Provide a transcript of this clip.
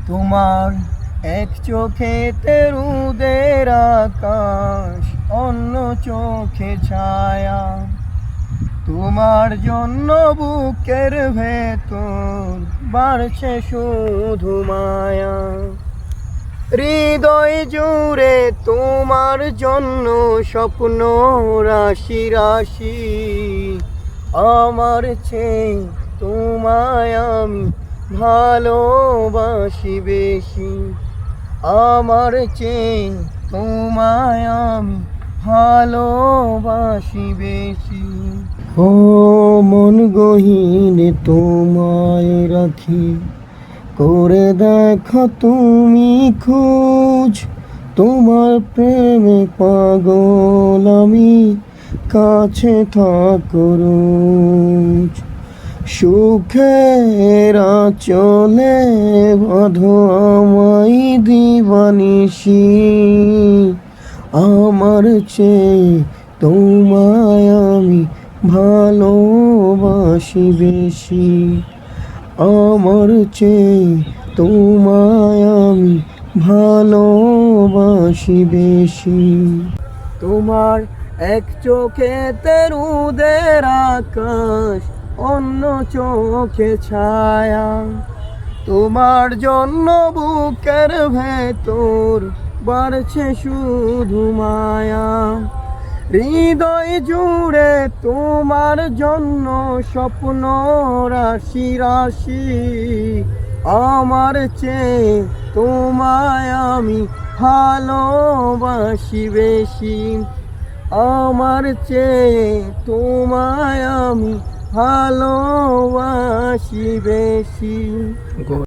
তোমার এক চোখেতে রোদের আকাশ, অন্য চোখে ছায়া। তোমার জন্য বুকের ভেতর বাড়ছে শুধু মায়া। হৃদয় জুড়ে তোমার জন্য স্বপ্ন রাশি রাশি। আমার চেয়ে তোমায় আমি ভালোবাসি বেশি। আমার চেয়ে তোমায় আমি ভালোবাসি বেশি। ও মন গহীনে তোমায় রাখি, করে দেখো তুমি খোঁজ। তোমার প্রেমে পাগল আমি, কাছে থাকো রোজ। সুখের আঁচলে বাঁধো আমায় দিবানিশি। আমার চেয়ে তোমায় আমি ভালোবাসি বেশি। আমার চেয়ে তোমায় আমি ভালোবাসি বেশি। তোমার এক চোখেতে রোদের আকাশ, অন্য চোখে ছায়া। তোমার জন্য বুকের ভেতর বাড়ছে শুধু মায়া। হৃদয় জুড়ে তোমার জন্য স্বপ্ন রাশি রাশি। আমার চেয়ে তোমায় আমি ভালোবাসি বেশি। আমার চেয়ে তোমায় আমি ভালোবাসি বেশি।